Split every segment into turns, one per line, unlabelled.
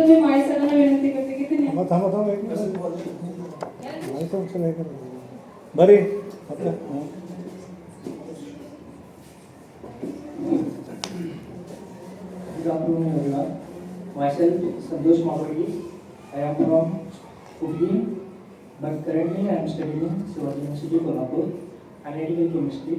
तर मी माळी सरांना विनंती करते की त्यांनी
थांबा एक मिनिट बरे आपल्या
Good afternoon, everyone. Myself, Santosh Mapadi. I am from Hubli, but currently I am studying in Shivaji University, Kolhapur, analytical chemistry.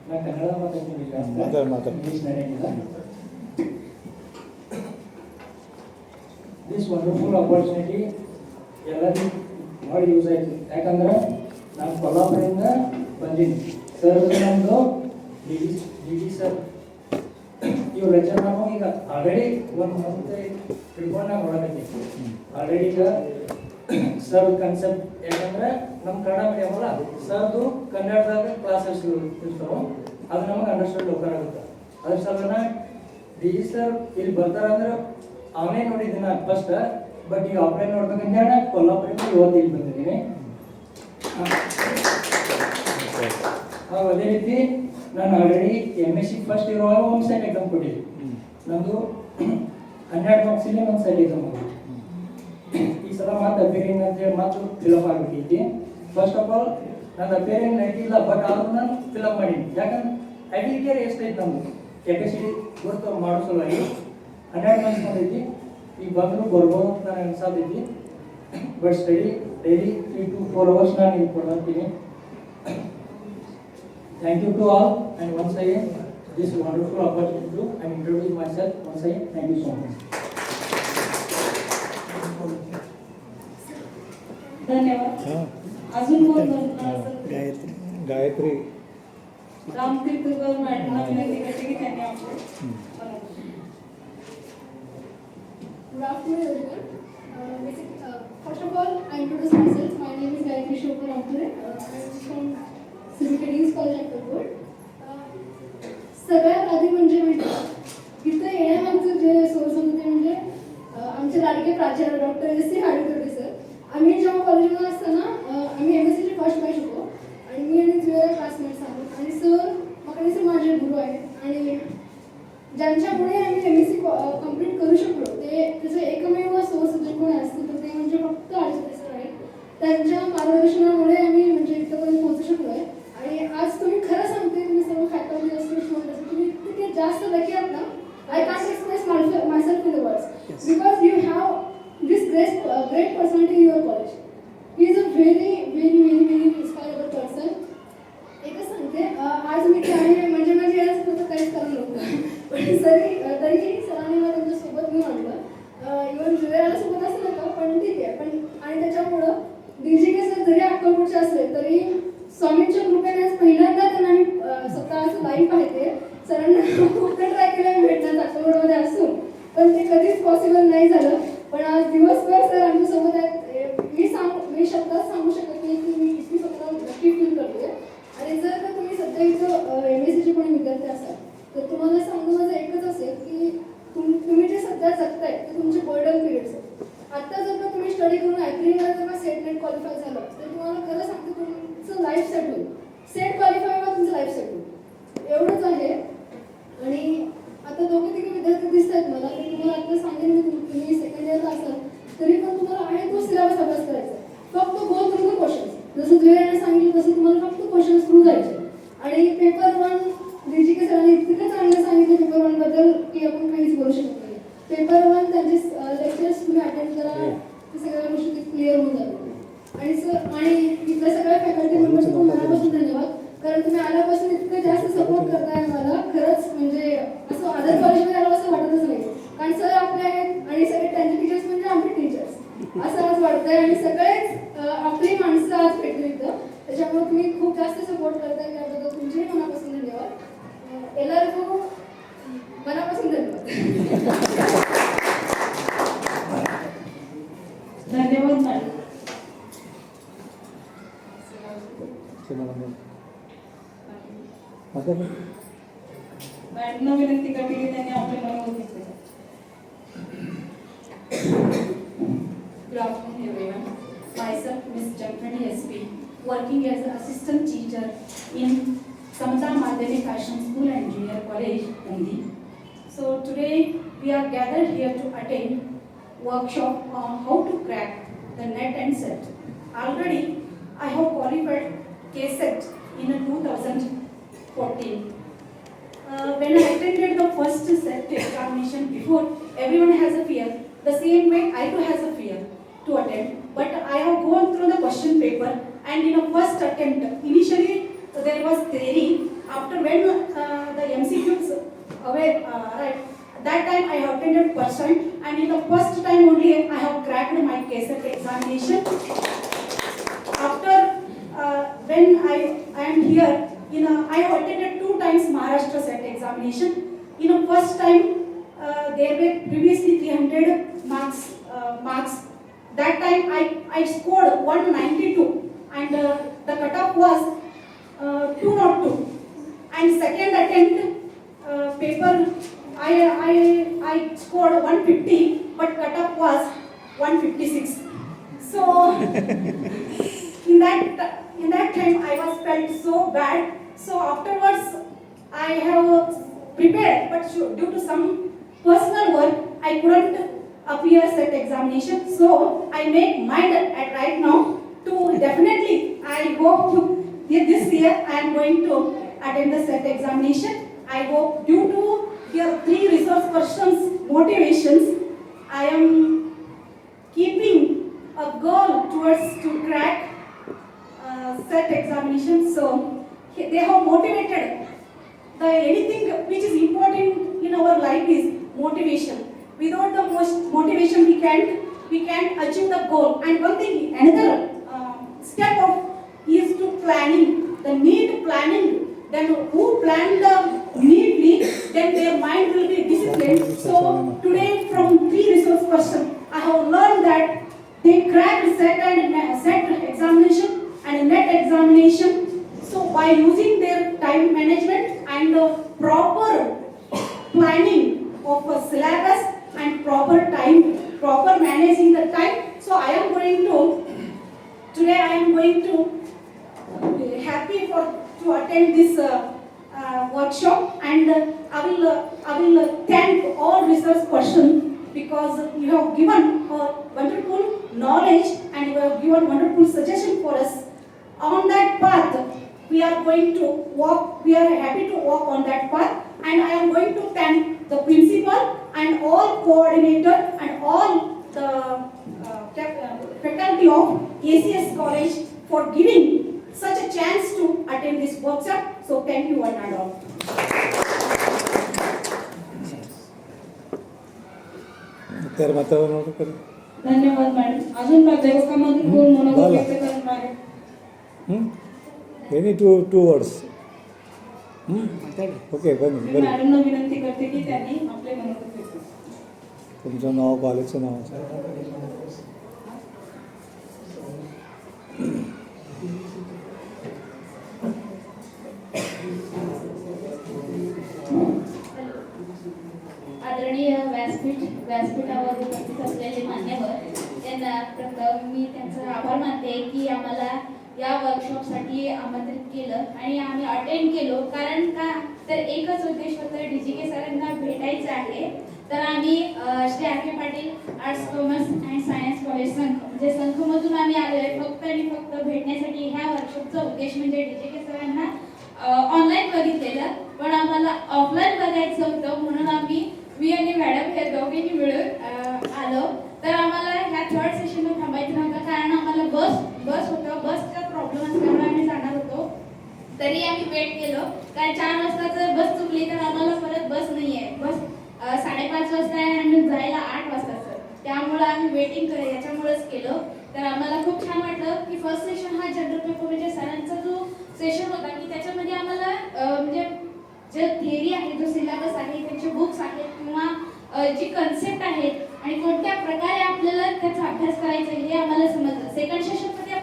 मैं कन्नड़
माता
English नहीं. This wonderful opportunity ಎಲ್ಲರಿಗೂ ಮಾಡಿ ಯೂಸ್ ಆಯಿತು. ಯಾಕಂದ್ರೆ ನಾನು ಕೊಲ್ಲಾಪುರದಿಂದ ಬಂದೀನಿ. ಸರ್ ನಮ್ಮದು ಡಿ ಸರ್ ಇವ್ರು ಲೆಕ್ಚರ್ ನಾವು ಈಗ ಆಲ್ರೆಡಿ ಒಂದು ಮತ್ತೆ ತಿಳ್ಕೊಂಡು ನಾವು ನೋಡಕತ್ತೀವಿ. ಆಲ್ರೆಡಿ ಈಗ ಸರ್ ಕನ್ಸೆಪ್ಟ್ ಯಾಕಂದ್ರೆ ನಮ್ಮ ಕನ್ನಡ ಮೀಡಿಯಂ ಅಲ್ಲ, ಸರ್ದು ಕನ್ನಡದಾಗ ಕ್ಲಾಸಸ್ ಇರ್ತಾವೆ, ಅದು ನಮಗೆ ಅಂಡರ್ಸ್ಟ್ಯಾಂಡ್ ಹೋಗಾಗುತ್ತೆ. ಅದ್ರ ಸಲುವಾಗಿ ಡಿ ಸರ್ ಇಲ್ಲಿ ಬರ್ತಾರಂದ್ರೆ ಅವನೇ ನೋಡಿದ್ದೀನಿ ನಾನು ಫಸ್ಟ್, ಬಟ್ ಈಗ ಆಫ್ಲೈನ್ ನೋಡ್ಬೇಕಂತ ಕೊಲ್ಲಾಪುರದಿಂದ ಇವತ್ತು ಇಲ್ಲಿ ಬಂದಿದ್ದೀನಿ. ಅದೇ ರೀತಿ ನಾನು ಆಲ್ರೆಡಿ MSc ಫಸ್ಟ್ ಇರುವಾಗ ಒಂದು ಸೈಟ್ ಎಕ್ಸಾಮ್ ಕೊಟ್ಟಿದ್ದೆ. ನಮ್ಮದು 12 ಮಾರ್ಕ್ಸಿಗೆ ಒಂದು ಸೈಟ್ ಎಕ್ಸಾಮ್ ಹೋಗಿತ್ತು. ಈ ಸಲ ಮತ್ತೆ ಅಪೇರಿಂಗ್ ಅಂತೇಳಿ ಮಾತು ಫಿಲಪ್ ಆಗಬೇಕೈತಿ. ಫಸ್ಟ್ ಆಫ್ ಆಲ್ ನನ್ನ ಅಪೇರಿಂಗ್ ನಡೀತಿಲ್ಲ, ಬಟ್ ಆದ್ರೂ ನಾನು ಫಿಲಪ್ ಮಾಡೀನಿ. ಯಾಕಂದ್ರೆ ಅಬಿಲಿಟಿ ಎಷ್ಟೈತೆ ನಮ್ಮದು ಕೆಪಾಸಿಟಿ ಗೊತ್ತು ಮಾಡೋ ಸಲುವಾಗಿ 12 ಮಾರ್ಕ್ಸ್ ಬಂದೈತಿ. ಈಗ ಬಂದರೂ ಬರ್ಬೋದು ಅಂತ ನನಗೆ ಅನ್ಸಾತೈತಿ. But study daily 3 to 4 hours ನಾನು ಇಲ್ಲಿ ಕೊಡ್ತೀನಿ. Thank you to all, and once again this wonderful opportunity to introduce myself. Once again, thank you so much.
धन्यवाद. अजून कोण बोलणार?
गायत्री
रामतीर्थकर मॅडमना विनंती करते की त्यांनी आपले
Good afternoon, everyone. First of all, I introduce myself. My name is Gayatri Shokar Amture. I am from Civic College at Wood. सगळ्यात आधी म्हणजे इथं येण्यामागचं जे सोर्स होतं ते म्हणजे आमचे लाडके प्राचार्य डॉक्टर S.C. हाडीतोडे सर. आम्ही जेव्हा कॉलेजमध्ये असताना आम्ही MScची फर्स्ट बॅच होतो आणि मी आणि जुएरा क्लासमेट्स आहोत आणि सर मकडे सर माझे गुरु आहेत आणि ज्यांच्यामुळे आम्ही MSc कंप्लीट करू शकलो ते त्याचं एकमेव सोर्स जर कोणी असतील तर ते म्हणजे फक्त आचार्य सर आहेत. त्यांच्या मार्गदर्शनामुळे आम्ही म्हणजे इथपर्यंत पोहोचू शकलो आहे. आणि आज तुम्ही खरं सांगते, तुम्ही सर्व फॅकल्टी असतील स्टुडंट असतील, तुम्ही इतके जास्त लकी आहात ना. I can't express myself in the words because you have this great personality in your college. He is a very inspirable person. एकच सांगते, आज मी आणि म्हणजे माझी याच फक्त काहीच कारण नव्हतं, पण तरीही सरांनी मला त्यांच्यासोबत घेऊन आणलं. इव्हन जुवेराला सोबत असलं का, पण ठीक आहे. पण आणि त्याच्यामुळं DGK सर जरी अक्कलकोटचे असले तरी स्वामींच्या कृपेने पहिल्यांदा त्यांना मी स्वतः असं लाईव्ह पाहते. सरांना खूप ट्राय केलं भेटण्यात अक्कलकोटमध्ये असून, पण ते कधीच पॉसिबल नाही झालं. पण आज दिवसभर सर आमच्यासोबत आहेत. मी शब्दात सांगू शकत नाही की मी इतकी स्वतः नक्की फील करते. आणि जर का तुम्ही सध्या इथं MScचे कोणी विद्यार्थी असाल तर तुम्हाला सांगणं माझं एकच असेल की तुम्ही जे सध्या जगताय ते तुमचे बर्डन पिरियड्स आहेत. आता जर का तुम्ही स्टडी करून ॲग्रीला जर का सेट नेट क्वालिफाय झालं तर तुम्हाला खरं सांगते तुमचं लाईफ सेट होईल. सेट क्वालिफाय व्हा, तुमचं लाईफ सेट होईल, एवढंच आहे. आणि आता दोघे तिघे विद्यार्थी दिसत आहेत मला, ते तुम्हाला आता सांगेन मी, तुम्ही सेकंड इयरला असाल तरी पण तुम्हाला आहे तो सिलेबस अभ्यास करायचा. फक्त गो थ्रू द क्वेश्चन्स. जसं जुएराने सांगितलं तसं तुम्हाला फक्त क्वेश्चन्स थ्रू जायचे. आणि पेपर 1 DGK सरांनी इतकं चांगलं सांगितलं पेपर 1 बद्दल की आपण काहीच बोलू शकत नाही. पेपर 1 त्यांचे लेक्चर्स तुम्ही अटेंड करा, ते सगळ्या गोष्टी क्लिअर होऊन जातात. आणि सर आणि इथल्या सगळ्या फॅकल्टी मेंबर्सचे पण मनापासून धन्यवाद, कारण तुम्ही आल्यापासून इतकं जास्त सपोर्ट करताय मला. खरंच म्हणजे असं आदर कॉलेजमध्ये आलं असं वाटतच नाही, कारण सर आपले आहेत आणि सगळे त्यांचे टीचर्स म्हणजे आमचे टीचर्स असं आज वाटतंय. आणि सगळेच आपली माणसं आज भेटली इथं, त्याच्यामुळे तुम्ही खूप जास्त सपोर्ट करताय, त्याबद्दल तुमचेही मनापासून धन्यवाद. ಎಲ್ಲರಿಗೂ मनापासून धन्यवाद.
धन्यवाद मॅडम. मॅडमना विनंती करते की त्यांनी आपले नाव घेतले.
Good afternoon, everyone. Myself, Ms. Jamrani SP, working as an assistant teacher in Samata Madhyamik Ashram School and Junior College, Undi. So today we are gathered here to attend workshop on how to crack the net and set. Already I have qualified KSET in 2014. When I attended the first set examination before, everyone has a fear. The same way I too has a fear to attend. But I have gone through the question paper, and in a first attempt, initially there was theory. After when the MCQs were right, that time I have attended first time, and in the first time only I have cracked my KSET examination. After when I am here, I have attended 2 times Maharashtra set examination. In the first time, there were previously 300 marks. That time I scored 192, and the cutoff was 202. And second attempt paper, I scored 150, but cutoff was 156. So in that time I was felt so bad. So afterwards I have prepared, but due to some personal work I couldn't appear set examination. So I make mind at right now to definitely I hope this year I am going to attend the set examination. I hope due to your 3 resource persons motivations, I am keeping a goal towards to crack set examination. So they have motivated. Anything which is important in our life is motivation. Without the motivation, we can't achieve the goal. And one thing, another step of is to planning. The need planning. Then who plan the neatly, then their mind will be disciplined. So today, from 3 resource persons, I have learned that they cracked set examination and net examination. So by using their time management and proper planning of a syllabus and proper managing the time. So today I am going to be happy to attend this workshop, and I will thank all resource persons because you have given wonderful knowledge and you have given wonderful suggestion for us. On that path, we are going to walk. We are happy to walk on that path, and I am going to thank the principal and all coordinator and all the faculty of ACS College for giving such a chance to attend this workshop. So thank you one and all.
तर वातावरण कर
धन्यवाद madam. अजून प्राध्यापकामधून कोण मनोगत व्यक्त करणार आहे?
एनी टू वर्ड्स ओके बरं
मी
बरं.
मॅडमना विनंती करते की त्यांनी आपले मनोगत व्यक्त करावे.
तुमचं नाव कॉलेजचं नाव सांगा.
आदरणीय व्यासपीठावर उपस्थित असलेले मान्यवर यांना प्रथम मी त्यांचा आभार मानते की आम्हाला या वर्कशॉपसाठी आमंत्रित केलं आणि आम्ही अटेंड केलो. कारण का तर एकच उद्देश होता, DGK सरांना भेटायचं आहे. तर आम्ही Shri R K. Patil arts commerce and science college संघ म्हणजे संघमधून आम्ही आलो आहे फक्त आणि फक्त भेटण्यासाठी. ह्या वर्कशॉपचा उद्देश म्हणजे DGK सरांना ऑनलाईन बघितलेलं, पण आम्हाला ऑफलाईन बघायचं होतं. म्हणून मी आणि मॅडम हे दोघींनी मिळून आलो. तर आम्हाला ह्या 3rd सेशनला थांबायचं नव्हतं कारण आम्हाला बस होतं. बसचा प्रॉब्लेम असल्यामुळे आम्ही जाणार होतो. तरी आम्ही वेट केलो कारण 4 वाजता जर बस चुकली तर आम्हाला परत बस नाही आहे. बस 5:30 वाजता आहे आणि जायला 8 वाजताच. त्यामुळे आम्ही वेटिंग याच्यामुळेच केलो. तर आम्हाला खूप छान वाटलं की फर्स्ट सेशन हा जनरल पेपर म्हणजे सरांचा जो सेशन होता की त्याच्यामध्ये आम्हाला म्हणजे जे थिअरी आहे, जो सिलेबस आहे, त्यांचे बुक्स आहेत किंवा जी कन्सेप्ट आहेत आणि कोणत्या प्रकारे आपल्याला त्याचा अभ्यास करायचा हे आम्हाला समजलं. सेकंड सेशनमध्ये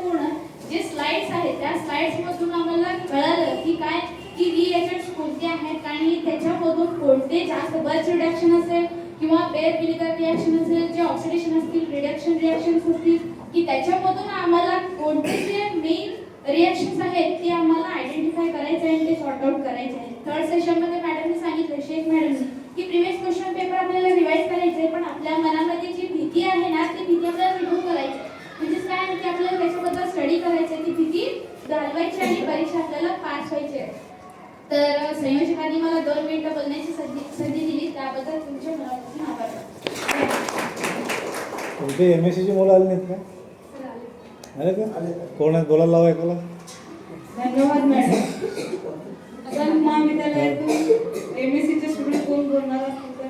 पूर्ण जे स्लाइड्स आहेत त्या स्लाइड्समधून आम्हाला कळालं की काय की रिएक्शन्स कोणते आहेत आणि त्याच्यामधून कोणते जास्त बर्च रिडक्शन असेल किंवा बेअर विनेगर रिॲक्शन असेल, जे ऑक्सिडेशन असतील, रिडक्शन रिॲक्शन्स असतील की त्याच्यामधून आम्हाला कोणते जे मेन रिॲक्शन्स आहेत ते आम्हाला आयडेंटिफाय करायचे आणि ते सॉर्ट आउट करायचे आहेत. 3rd सेशनमध्ये मॅडमने सांगितलं, शेख मॅडमने क्वेश्चन पेपर आपल्याला रिवाइज करायचे, पण आपल्या मनामध्ये जी भीती आहे ना ती भीती आपल्याला रिमूव्ह करायची. म्हणजे काय की आपल्याला त्याच्याबद्दल स्टडी करायचं, ती भीती घालवायची आणि परीक्षा आपल्याला पास व्हायची आहे. तर संयोजकांनी मला 2 मिनिटं बोलण्याची संधी दिली, त्याबद्दल तुमचे मनापासून आभार.
तुमचे MSc ची मुलं आली नाहीत का? आले का? कोण आहे बोलायला लावा एकाला.
धन्यवाद मॅडम. आता महाविद्यालयातून MSc चे स्टुडंट कोण बोलणार असतील तर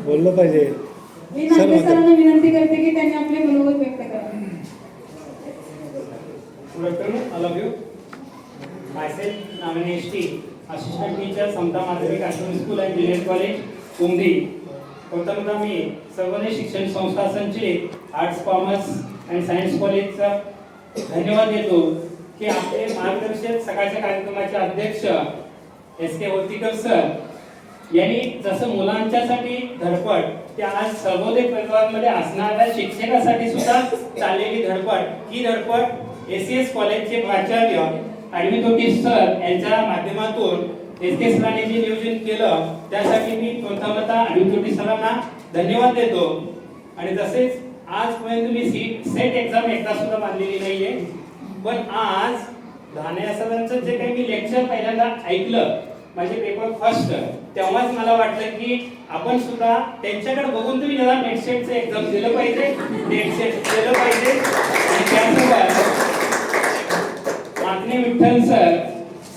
बोललं पाहिजे.
मी नांदे सरांना विनंती करते की त्यांनी आपले मनोगत व्यक्त करावे.
Good afternoon, all of you. Myself, Namani ST, Assistant Teacher, Samta Madhyamik Ashram School and Junior College, Umdi. प्रथमतः मी सर्वोदय शिक्षण संस्था संचलित आर्ट्स, कॉमर्स अँड सायन्स कॉलेजचा धन्यवाद देतो की आपले मार्गदर्शक सकाळच्या कार्यक्रमाचे अध्यक्ष SK होतीकर सर यांनी जसं मुलांच्यासाठी धडपड ते आज सर्वोदय परिवारामध्ये असणाऱ्या शिक्षकासाठी सुद्धा चाललेली धडपड, ही धडपड SCS कॉलेजचे प्राचार्य ॲडव्होकेट सर यांच्या माध्यमातून SK सरांनी जे नियोजन केलं त्यासाठी मी प्रथमतः ॲडव्होकेट सरांना धन्यवाद देतो. आणि तसेच आजपर्यंत मी सेट एक्झाम एकदा सुद्धा मानलेली नाहीये, पण आज धाने सरांचं जे काही मी लेक्चर पहिल्यांदा ऐकलं माझे पेपर फर्स्ट, तेव्हाच मला वाटलं की आपण सुद्धा त्यांच्याकडे बघून तुम्ही जरा नेट सेटचं एक्झाम दिलं पाहिजे, नेट सेट दिलं पाहिजे. आणि त्यासोबत मागणे विठ्ठल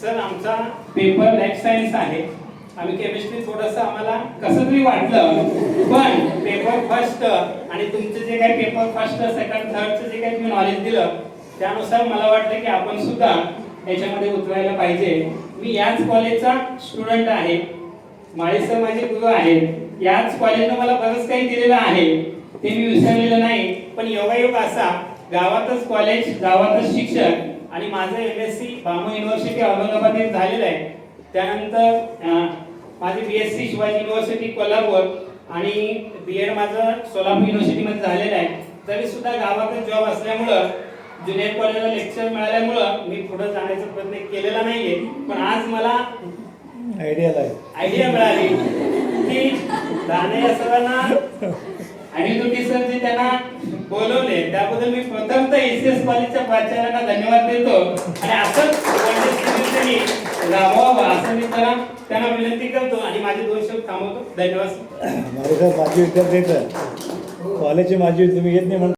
सर आमचा पेपर लाईफ सायन्स आहे. आम्ही केमिस्ट्री थोडंसं आम्हाला कसं तरी वाटलं, पण पेपर फर्स्ट आणि तुमचे जे काही पेपर फर्स्ट सेकंड थर्डचं जे काही तुम्ही नॉलेज दिलं त्यानुसार मला वाटलं की आपण सुद्धा याच्यामध्ये उतरायला पाहिजे. मी याच कॉलेजचा स्टुडंट आहे, माळी सर माझे गुरु आहेत. याच कॉलेजनं मला बरंच काही दिलेलं आहे, ते मी विसरलेलं नाही. पण योगायोग असा गावातच कॉलेज, गावातच शिक्षण आणि माझं MSc बामू युनिव्हर्सिटी औरंगाबाद येथे झालेलं आहे. त्यानंतर माझे BSc शिवाजी युनिव्हर्सिटी कोल्हापूर आणि B.Ed माझं सोलापूर युनिव्हर्सिटीमध्ये झालेलं आहे. तरी सुद्धा गावातच जॉब असल्यामुळं ज्युनियर कॉलेजला लेक्चर मिळाल्यामुळं मी पुढे जाण्याचा प्रयत्न केलेला नाहीये. पण आज मला आयडिया मिळाली की धाने सरांना आणि सर जे त्यांना बोलवले त्याबद्दल मी प्रथमतः SCS कॉलेजच्या प्राचार्यांना धन्यवाद देतो. आणि असंच त्यांनी राहावं असं मी त्यांना विनंती करतो आणि माझे 2 शब्द थांबवतो. धन्यवाद.
माझे सर माझी विद्यार्थी कॉलेजचे माझी तुम्ही येत नाही म्हणून